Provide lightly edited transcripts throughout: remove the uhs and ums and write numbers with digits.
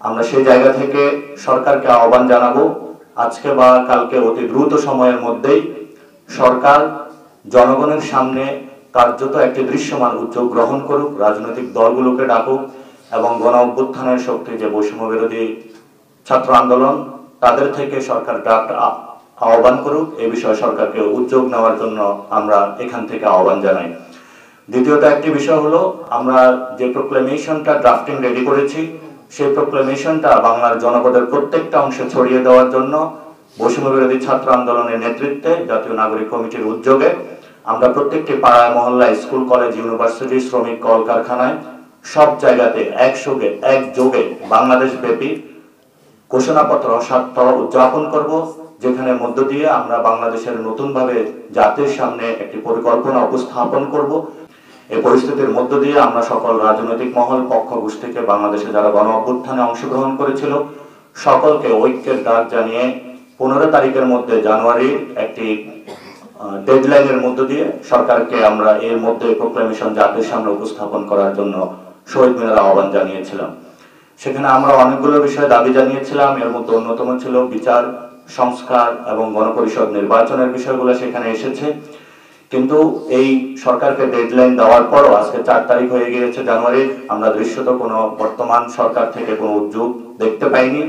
আমরা সেই জায়গা থেকে সরকারকে আহ্বান জানাবো আজকে বা কালকে অতি দ্রুত সময়ের মধ্যেই সরকার জনগণের সামনে কার্যত একটি দৃশ্যমান উদ্যোগ গ্রহণ করুক, রাজনৈতিক দলগুলোকে ডাকুক এবং গণ অভ্যুত্থানের শক্তি যে বৈষম্য বিরোধী ছাত্র আন্দোলন তাদের থেকে সরকার ড্রাফট আহ্বান করুক। এই বিষয়ে সরকারকে উদ্যোগ নেওয়ার জন্য আমরা এখান থেকে আহ্বান জানাই। দ্বিতীয়ত একটি বিষয় হলো, আমরা যে প্রোক্লেমেশনটা ড্রাফটিং রেডি করেছি সেই প্রোক্লেমেশনটা বাংলার জনপদের প্রত্যেকটা অংশে ছড়িয়ে দেওয়ার জন্য বৈষম্য বিরোধী ছাত্র আন্দোলনের নেতৃত্বে জাতীয় নাগরিক কমিটির উদ্যোগে আমরা প্রত্যেকটি পাড়ায় মহল্লায়, স্কুল, কলেজ, ইউনিভার্সিটি, শ্রমিক কলকারখানায় সব জায়গাতে একযোগে বাংলাদেশ ব্যাপী ঘোষণাপত্র উদযাপন করব, যেখানে মধ্য দিয়ে আমরা বাংলাদেশের নতুনভাবে জাতির সামনে একটি পরিকল্পনা উপস্থাপন করব। এই পরিস্থিতির মধ্য দিয়ে আমরা সকল রাজনৈতিক মহল, পক্ষ, গোষ্ঠীকে, বাংলাদেশে যারা গণ অভ্যুত্থানে অংশগ্রহণ করেছিল সকলকে ঐক্যের ডাক জানিয়ে 15 তারিখের মধ্যে জানুয়ারির একটি ডেডলাইনের মধ্য দিয়ে সরকারকে আমরা এর মধ্যে প্রোক্লেমেশন জাতির সামনে উপস্থাপন করার জন্য শহীদ মিনারে আহ্বান জানিয়েছিলাম। সেখানে আমরা অনেকগুলো বিষয়ে দাবি জানিয়েছিলাম। এর মধ্যে অন্যতম ছিল বিচার সংস্কার এবং গণপরিষদ নির্বাচনের বিষয়গুলো সেখানে এসেছে। কিন্তু এই সরকারকে ডেডলাইন দেওয়ার পরও আজকে 4 তারিখ হয়ে গিয়েছে জানুয়ারির, আমরা দৃশ্যত কোনো বর্তমান সরকার থেকে কোনো উদ্যোগ দেখতে পাইনি।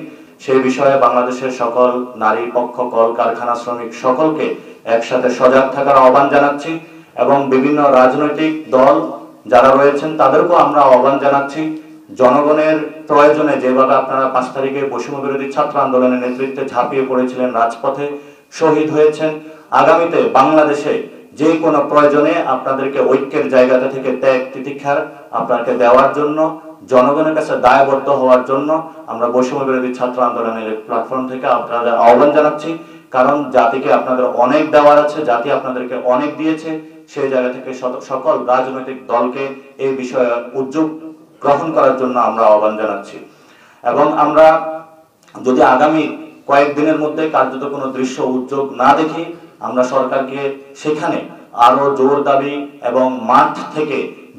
সেই বিষয়ে বাংলাদেশের সকল নারী পক্ষ, কল কারখানা শ্রমিক সকলকে একসাথে সজাগ থাকার আহ্বান জানাচ্ছি এবং বিভিন্ন রাজনৈতিক দল যারা রয়েছেন তাদেরকেও আমরা আহ্বান জানাচ্ছি, জনগণের প্রয়োজনে যেভাবে আপনারা 5 তারিখে বৈষম্য বিরোধী ছাত্র আন্দোলনের নেতৃত্বে ঝাঁপিয়ে পড়েছিলেন, রাজপথে শহীদ হয়েছেন, আগামীতে বাংলাদেশে যে কোনো প্রয়োজনে আপনাদেরকে ঐক্যের জায়গাটা থেকে ত্যাগ তিতিক্ষার আপনাকে দেওয়ার জন্য, জনগণের কাছে দায়বদ্ধ হওয়ার জন্য আমরা বৈষম্য বিরোধী ছাত্র আন্দোলনের প্ল্যাটফর্ম থেকে আপনাদের আহ্বান জানাচ্ছি। কারণ জাতিকে আপনাদের অনেক দেওয়ার আছে, জাতি আপনাদেরকে অনেক দিয়েছে। সেই জায়গা থেকে সকল রাজনৈতিক দলকে এই বিষয়ে উদ্যোগ গ্রহণ করার জন্য আমরা আহ্বান জানাচ্ছি। এবং আমরা যদি আগামী কয়েকদিনের মধ্যে কার্যত কোনো দৃশ্য উদ্যোগ না দেখি, আমরা সরকারকে সেখানে আরো জোর দাবি এবং মাঠ থেকে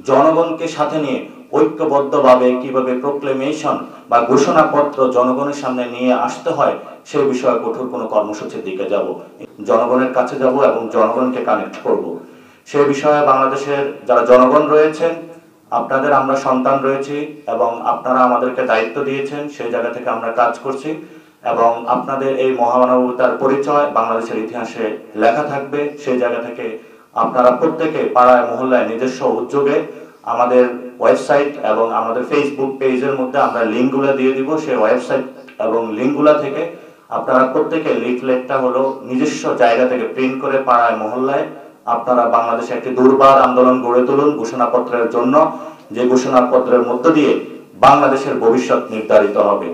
জনগণকে সাথে নিয়ে ঐক্যবদ্ধভাবে কিভাবে প্রোক্লেমেশন বা ঘোষণাপত্র জনগণের সামনে নিয়ে আসতে হয় সেই বিষয়ে কঠোর কোনো কর্মসূচির দিকে যাব, জনগণের কাছে যাব এবং জনগণকে কানেক্ট করব। সেই বিষয়ে বাংলাদেশের যারা জনগণ রয়েছেন, আপনাদের আমরা সন্তান রয়েছি এবং আপনারা আমাদেরকে দায়িত্ব দিয়েছেন, সেই জায়গা থেকে আমরা কাজ করছি এবং আপনাদের এই মহামানবতার পরিচয় বাংলাদেশের ইতিহাসে লেখা থাকবে। সেই জায়গা থেকে আপনারা প্রত্যেকে পাড়ায় মহল্লায় নিজস্ব উদ্যোগে আমাদের ওয়েবসাইট এবং আমাদের ফেসবুক পেজের মধ্যে আমরা লিঙ্কগুলো দিয়ে দিব। সেই ওয়েবসাইট এবং লিঙ্কগুলো থেকে আপনারা প্রত্যেকে লিফলেটটা হলো নিজস্ব জায়গা থেকে প্রিন্ট করে পাড়ায় মহল্লায় আপনারা বাংলাদেশে একটি দুর্বার আন্দোলন গড়ে তুলুন ঘোষণাপত্রের জন্য, যে ঘোষণাপত্রের মধ্য দিয়ে বাংলাদেশের ভবিষ্যৎ নির্ধারিত হবে।